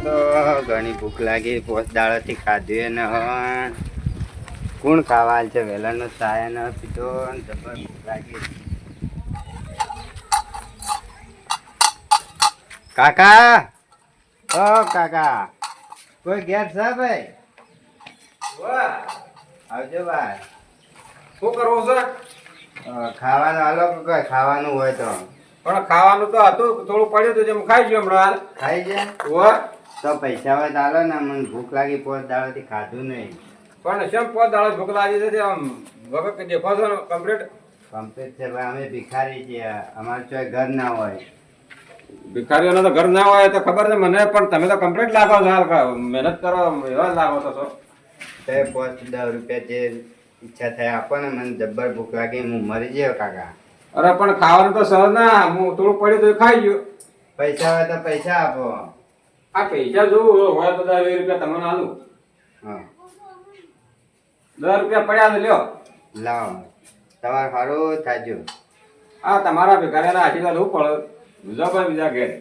તો ઘણી ભૂખ લાગી પોસ દાડોથી ખાધું ને કોણ ખાવા છે વેલાનો ચાય ન પીધો ને જબર ભૂખ લાગી. કાકા ઓ કાકા કોઈ ઘેર છે ભાઈ? આવજો ભાઈ. શું કરવું છે? ખાવાનું હાલો કોઈ ખાવાનું હોય તો. પણ ખાવાનું તો હતું, થોડું પડ્યું હતું જેમ ખાઈ ગયો હમણાં. ખાઈ જાય તો પૈસા હોય તો હાલો ને, મને ભૂખ લાગી પોસ દાડોથી ખાધું નહીં. પણ શેમ પોત દાડો ભૂખ લાગી છે આમ વગર દેખો છો ને કમ્પ્લીટ છે ભાઈ, અમે ભિખારી છીએ, અમારે ચોય ઘર ના હોય. ભિખારીઓનો તો ઘર ના હોય તો ખબર છે મને, પણ તમે તો કમ્પ્લીટ લાગો છો હાલ, મહેનત કરો એવા જ લાગો છો. તે પોસ 10 રૂપિયા જે ઈચ્છા થાય આપો ને, મને જબ્બર ભૂખ લાગી, હું મરી ગયો કાકા. અરે પણ ખાવાનું તો સહજ ના, હું થોડું પડ્યું તો ખાઈ ગયો. પૈસા હોય તો પૈસા આપો. આ પૈસા જોવું હોય તો 10 રૂપિયા તમને આલું. હા 10 રૂપિયા પડ્યા તો લ્યો. લાવો તમારે સારું થાજો. આ તમારા ભિખારીના આશીર્વાદ હું પડે બીજા પણ બીજા ઘેર.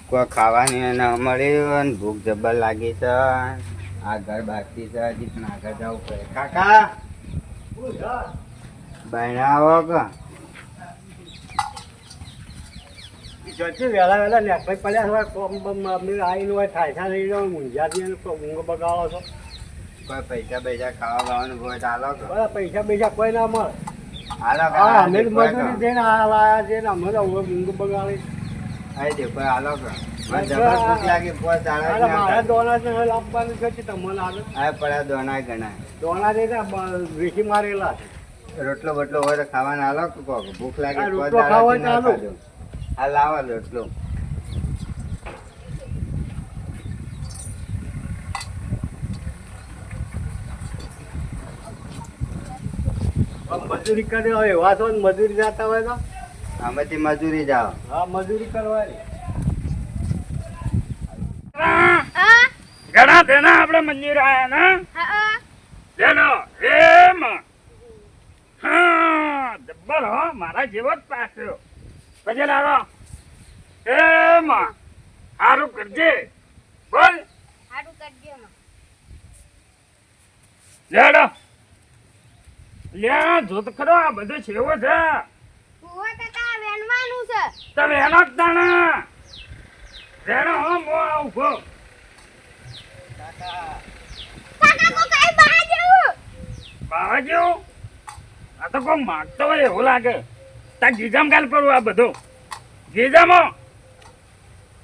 કોઈ ખાવાની ન મળ્યું ને ભૂખ જબ્બર લાગી છે. આ ઘર બાકી છે, હજી પણ આગળ જવું પડે. કાકા બનાવો કે જલ્દી વહેલા નેકળી પડ્યા હોય કોમ બમ અમે આવીને હોય થાય લઈ જાઓ મુંજાથી ઊંઘ બગાડો છો. કોઈ પૈસા પૈસા ખાવા ખાવાનું હોય તો હાલો કે. બધા પૈસા પૈસા કોઈ ના મળે. હાલો હા અમે જ મજૂરી જઈને આ લાયા છે ને અમે તો હવે ઊંઘ બગાડી. આવી દે કોઈ હાલો કે. મને જબર ભૂખ લાગી પોસ દાડા. મારા દોણા છે લાવવાનું છે તમને આગળ આ પડ્યા દોના ઘણા દોણા છે વેચી મારેલા છે. રોટલો બોટલો હોય તો ખાવાના હાલો કે કોક. ભૂખ લાગી આ પોસ રોટલો ખાવો દાડાથી ના ચાલુ. ખાધું. આ લાવો રોટલો. મજૂરી કરે હોય એવા છો ને મજૂરી જતા હોય તો આમાંથી મજૂરી જાઓ. હા મજૂરી કરવાની. ઘણા તેના આપણે મંદિર આયા ને તેનો એમ હા જબ્બર હો મારા જેવો જ પાક્યો પછી લાવો એમ સારું કરજે બોલ હારું કરજો માં લેડો લ્યા જોત ખરો આ બધું છેવો છે હુવા કાકા વેણવાનું છે તમે એનો જ દાણા રેડો હો મો આવું કાકા કો કઈ બહાર જવું બાવાજો આ તો કોઈ માગતો હોય એવું લાગે તા ગીજામ કાલ પડવું આ બધું ગીજામો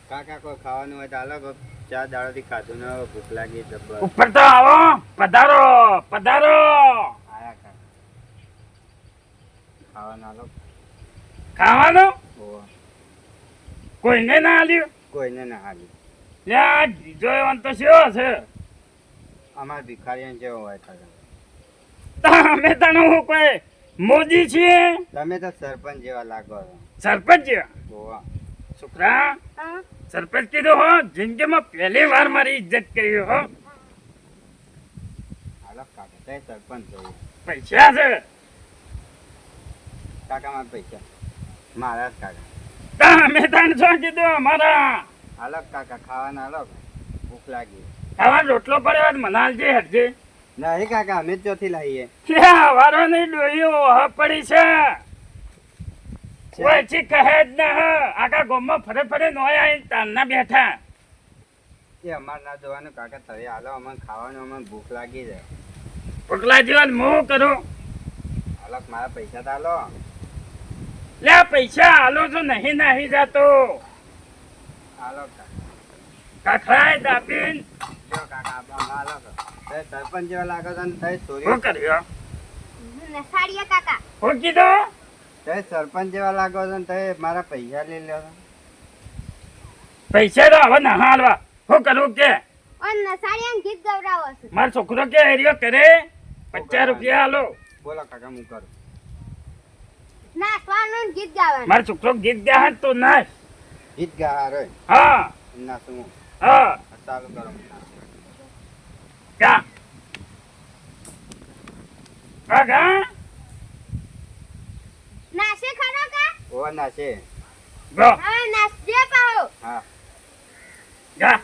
કાકા કોઈ ખાવાનું હોય તો હાલો કે. 4 દાડાથી ખાધું ને હવે ભૂખ લાગી જબ્બર. ઉપર તો આવો પધારો પધારો આયા કાકા ખાવાનું હાલો. ખાવાનું હોવે. કોઈને ના આલ્યું કોઈને ના હાલી. લ્યા જીજો એવન તો શેવો છે અમારે ભિખારીઓ જેવો હોય કાકા. અમે તને હું કોઈ મોદી છીએ તમે તો સરપંચ જેવા લાગો છો. સરપંચ જેવા હોવે. છોકરા સરપંચ કીધું હો જિંદગીમાં પહેલી વાર મારી ઇજ્જત કરી હો હાલો કાકા તે સરપંચ જોઈએ. પૈસા છે કાકા મારા પૈસા મારા જ કાકા. અમે તને શું કીધું અમારા હાલો કાકા ખાવાના હાલો. ભૂખ લાગી. ખાવા રોટલો પડ્યો મને હાલજે હટજે નહીં કાકા અમે જ ચોથી લાવીએ. લ્યા વારો નહીં ડોહીઓ હ પડી છે કોઈ ચી કહે જ ના આખા ગામમાં ફરે ફરે નોય આવીને તારના બેઠા એ અમારે ના જોવાનું કાકા. તમે હાલો અમને ખાવાનું, અમને ભૂખ લાગી છે. પગલા જીવન હું કરું હાલો મારા પૈસા તો હાલો. લે પૈસા હાલો છો નહીં નહીં જાતો હાલો કાકા. કખરાય દાબીન જો કાકા આમાં હાલો તો. તે સરપંચ જેવા લાગો છો ને તે ચોરી. શું કર્યો નસાડીએ કાકા હું કીધું તે સરપંચ જેવા લાગો છો ને તે મારા પૈસા લઈ લો છો. પૈસા તો હવે ના હાલવા શું કરવું કે ઓન નસાડીએ ગીત ગવરાવો છે મારો છોકરો કે હેરિયો કરે 50 રૂપિયા હાલો બોલો કાકા હું કરું. નાચવાનું ને ગીત ગાવાનું મારો છોકરો ગીત ગાય તો નાચ ગીત ગા રે હા ના શું હા ચાલુ કરો. ક્યાં કાકા નાચે ખરો કા ઓ ના છે. ગો હવે નાચજે પાહો હા જા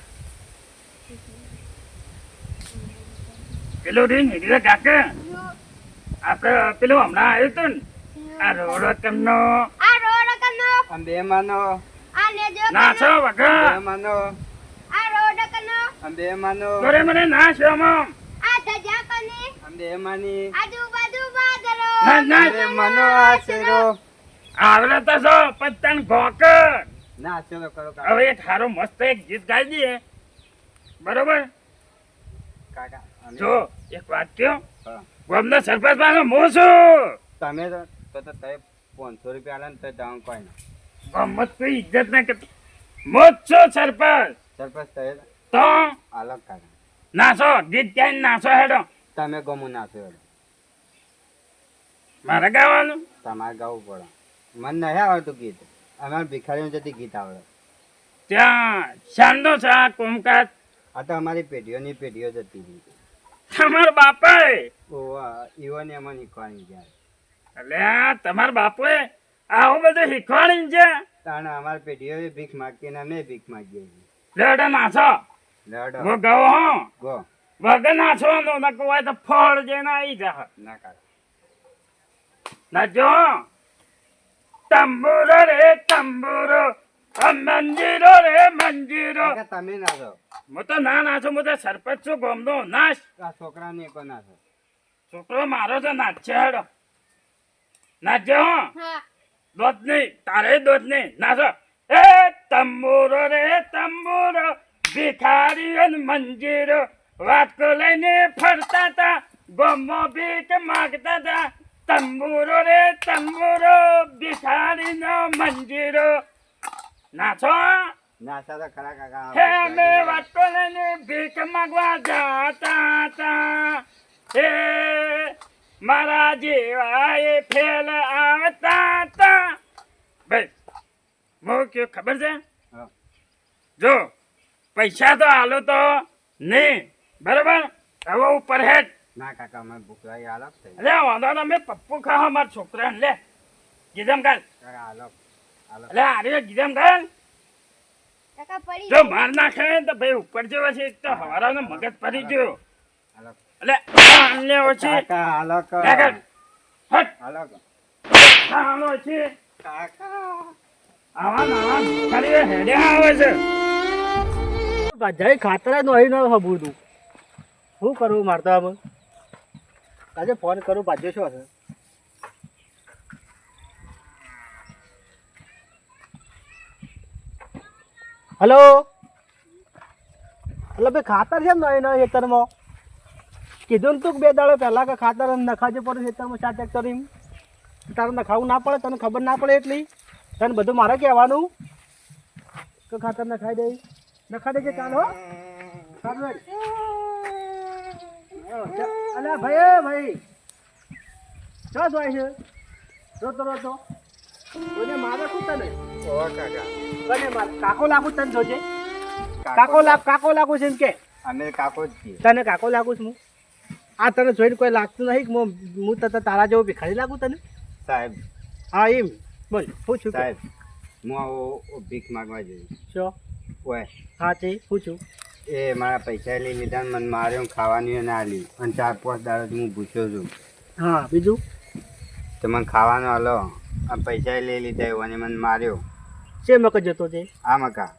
પેલું રીંગ એટલે કાકા આપણે પેલું હમણાં આવ્યું હતું ને આ રોડકમનો આ રોડ કનો આમ બે માનો આ લેજો નાસો બે વગર માનો આ રોડ કનો આમ બે માનો તોરે મને નાસ્યો આમ આ ધજા કને આમ બે માની આજુબાજુ બાદરો ના ના બે માનો આશરો આવડે તો છો પત્તન ગોકર ના આશરો કરો કાકા હવે એક સારો મસ્ત એક ગીત ગાઈ દઈએ બરોબર કાકા અમે- જો એક વાત કયો હા. ગામના સરપંચ પાસે હું છું તમે તો તમે 500 રૂપિયા આલે ને તો તમે કોઈ ના ગામમાં કોઈ ઇજ્જત ના કરતો હું જ છું સરપંચ સરપંચ તમે તો અલગ કાકા નાસો ગીત ક્યાંય નાસો હેડો તમે ગમું નાખો મારે ગાવાનું તમારે ગાવું પડે મને નહીં આવડતું ગીત અમારે ભિખારીઓ જતી ગીત આવડે ત્યાં શાંતો છે આ કોમકાજ આ તો અમારી પેઢીઓની પેઢીઓ જતી રહી તમારા બાપાએ ઈવોને એમાં શીખવાની જાય એટલે આ તમારા બાપુએ આવું બધું શીખવાડી છે તાણે અમારી પેઢીઓ ભીખ માગતી ને અમે ભીખ માગીએ છીએ લેડો નાસો લડો હું ગયો હું ગો વગર નાસવાનો નકો હોય તો ફળ જઈને આવી જા ના કાકા નાચો તંબુરો રે તંબુરો મંજીરો રે મંજીરો કાકા તમે નાખો હું તો ના નાચું હું તો સરપંચ છું ગોમનો નાચ આ છોકરાને એક નાખો છોકરો મારો તો નાચે હેડો નાચજો હા દોત નહીં તારે દોત નહીં નાચો એ તંબુરો રે તંબુરો ભિખારી અને મંજીરો વાટકો લઈને ફરતા તા ગોમમાં ભીખ માગતા તા તંબુરો રે તંબુરો ભિખારી નો મંજીરો નાચો નાસા તો ખરા કાકા હે અમે વાટકો લઈને ભીખ માંગવા જાતા હતા હે મારા જેવા એ ફેલ આવતા હતા ભાઈ હું કયો ખબર છે હા. જો પૈસા તો હાલો તો નહીં બરાબર હવે ઉપર હેડ ના કાકા અમે ભૂખ લાગી અલગ થઈ અરે વાંધો નહીં અમે પપ્પુ ખાવા મારા છોકરાને લે ગીધમ કાલ કાકા અલગ અલગ એટલે આરે ગીધમ કાલ કાકા પડી જો માર નાખે તો ભાઈ ઉપર જેવા છે એક તો હવારાનો મગજ પડી ગયો અલગ એટલે આને ઓછી કાકા અલગ કાકા હટ અલગ આનો ઓછી કાકા આવા નવા ખાલી હેડે આવે છે જય ખાતર જ નહીં ન હબું તું શું કરવું મારતો આમ આજે ફોન કરું ભાજ્યો શું હશે હલો એટલે ભાઈ ખાતર છે ને નહીં ખેતરમાં કીધું ને તું કે 2 દાડો પહેલાં કે ખાતર નખાજે પડે ખેતરમાં 4 ટ્રેક્ટર એમ તારે નખાવું ના પડે તને ખબર ના પડે એટલી તને બધું મારે કહેવાનું કે ખાતર નખાઈ દે નખા દેજે ચાલ હો ચાલ અલ્યા ભાઈ ભાઈ ચા જોઈ છે રોતો રોતો કોઈને મારે શું તને ઓ કાકા કોને મારે કાકો લાગુ તને જોજે કાકો લાગુ છે એમ કે અમે કાકો જ છીએ તને કાકો લાગુ છું હું આ તને જોઈને કોઈ લાગતું નહીં કે હું તને તારા જેવો ભિખારી લાગુ તને સાહેબ હા એમ બોલ પૂછું કે સાહેબ હું આવો ભીખ માગવા જઈ શું ઓય હા તે પૂછું એ મારા પૈસા લઈ લીધા ને મને માર્યો ને ખાવાની ના આલી અને 4-5 દાડાથી હું ભૂસ્યો છું હા બીજું તો મને ખાવાનો હલો આ પૈસા લઈ લીધા એવો અને મને માર્યો છે મક જતો છે આ મકા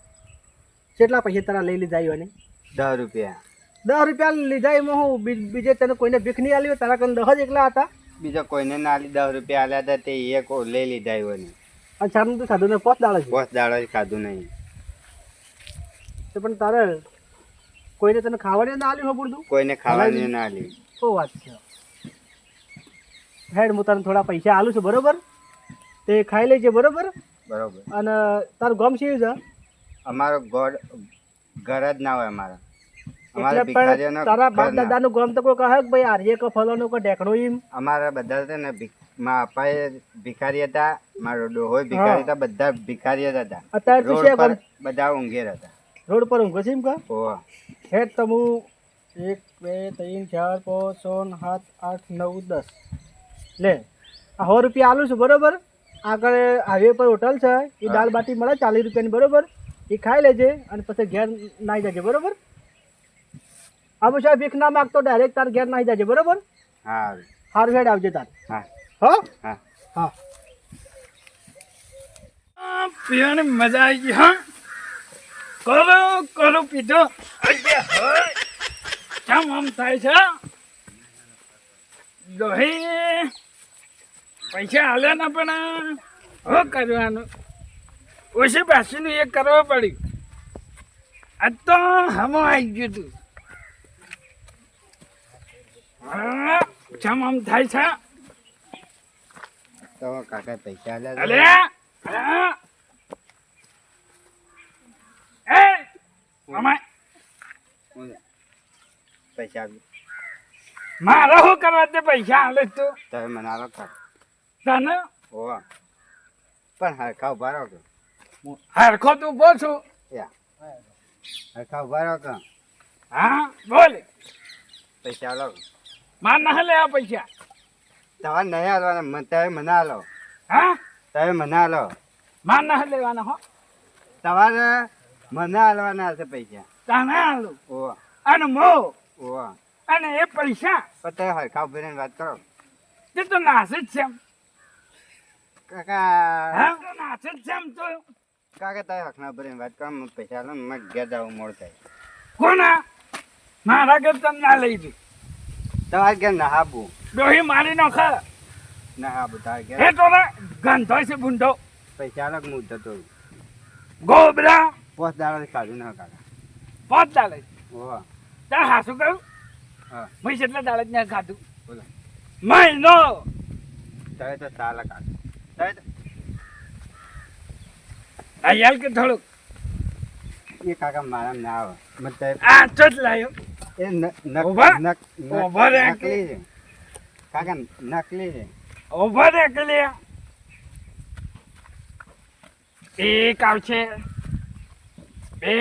કેટલા પૈસા તારા લઈ લીધા એને 10 રૂપિયા 10 રૂપિયા લીધા એમાં હું બીજે તને કોઈને ભીખ નહીં આલી હોય તારા કને 10 જ એકલા હતા બીજા કોઈને ના આલી 10 રૂપિયા આલ્યા હતા તે એક લઈ લીધા એવો ને અને ચારનું તો સાધુ ને 5 દાડા છે 5 દાડા જ ખાધું નહીં તો પણ તારે કોઈને તને ખાવાની ના આલી ખબર તું કોઈને ખાવાની ના આલી તો વાત છે હેડ હું તને થોડા પૈસા આલું છું બરોબર તે ખાઈ લેજે બરોબર બરોબર અને તારું ગામ શું છે અમારો ઘર જ ના હોય અમારા એટલે પણ તારા બાપ દાદાનું ગામ તો કોઈ કહે કે ભાઈ આર્ય કે ફલાનો કે ઢેકણો એમ અમારા બધા છે ને મારા અપાએ ભિખારી હતા મારો ડોહો ભિખારી હતા બધા ભિખારી જ હતા અત્યારે તું રોડ છે પર બધા ઊંઘેર હતા રોડ પર ઊંઘે છે એમ કે ઓહ હેડ તો હું 1 2 3 4 5 6 7 8 9 10 લે આ 100 રૂપિયા આલું છું બરોબર આગળ હાઈવે પર હોટલ છે એ દાળ બાટી મળે 40 રૂપિયાની બરોબર એ ખાઈ લેજે અને પછી ઘેર નાહી જજે બરોબર. આમ સાહેબ ભીખ ના માગતો ડાયરેક્ટ તાર ઘેર નાહી જજે બરોબર. હા હારું હેડ આવજે તાર. હા હો હા હા. પીવાની મજા આવી ગઈ હા. કરો પીધો. કેમ આમ થાય છે? દોહી પૈસા હાલે ને પણ હો કરવાનું ઓછી પાછું એ કરવો પડ્યું. આ તો હમો આવી ગયું તું. કેમ આમ થાય છે? તો કાકા પૈસા આલ્યા અલે છે. એ અમાય પૈસા આપજો. મારે શું કરવા તે પૈસા હાલે તું તમે મને આલો કા તને ઓવા પણ હરખા ઉભા રહો કે હરખો તું બોલ છું. યા હરખા ઉભા રહો કે હા બોલ. પૈસા આલો. માર ના લેવા પૈસા. તમારે નહીં આલવાના તમે મને આલો. હા તમે મને આલો. માર ના લેવાના હો. તમારે મને આલવાના હશે પૈસા. તને આલું ઓવા અને મો ઓવા અને એ પૈસા પણ તમે હરખા ઉભી રહીને વાત કરો તે તો નાશે જ છે એમ. કાકા. હા તો નાશે જ છે એમ તો. કાકા તમે હકના ઉભી રહીને વાત કરો મને પૈસા આલો ને મારે ઘેર જવું મોડ થાય. કોના મારા ઘર તમે ના લઈ જઈ. તમારે ઘેર નહાબું ડોહી મારી નાખ. નહાબું તારે એ ઘેર તો ને ગંધો છે બુંડો પૈસા આલો કે હું જતો ગોબરા પોસ દાડા કાઢું ના કાકા. પોત ચાલે. ઓવા તાર હાસું કહ્યું હા મેં કેટલા દાડા જ ના ખાધું બોલો. મહિનો. તમે તો સાલા કાકા. તમે તો આયાલ કે થોડુંક એ કાકા મારા ના આવે મને તમે આ તો જ લાયો. એ ઉભા? નકલી ઉભા રહે કે? છે કાકા નકલી છે. ઉભો રે કલિયા. એક આવશે બે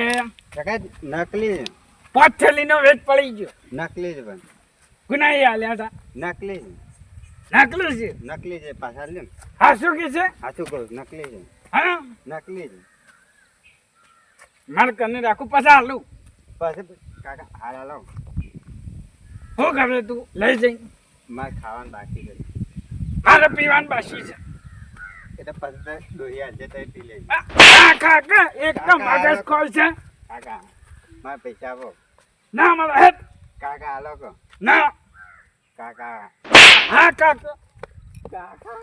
કાકા નકલી છે. પાંચ થેલીનો વેચ પડી ગયો. નકલી છે પણ ગુનાઈ આલ્યા હતા. નકલી છે. નાકલું છે. નકલી છે પાછા લે ને હા શું કે છે? સાચું કહું નકલી છે. હા નકલી છે મારે કને રાખું પછી હાલું. પછી કાકા હારા લાવ શું કરે તું લઈ જઈ. મારે ખાવાનું બાકી છે મારે પીવાનું બાસી છે. એટલે પછી દોરી આજે તો પી લેજો. આ કાકા એકદમ મગજ ખોલ છે. કાકા મારે પૈસા આપો. ના મળે હેટ. કાકા હાલો કહો. ના કાકા હા કાકા કાકા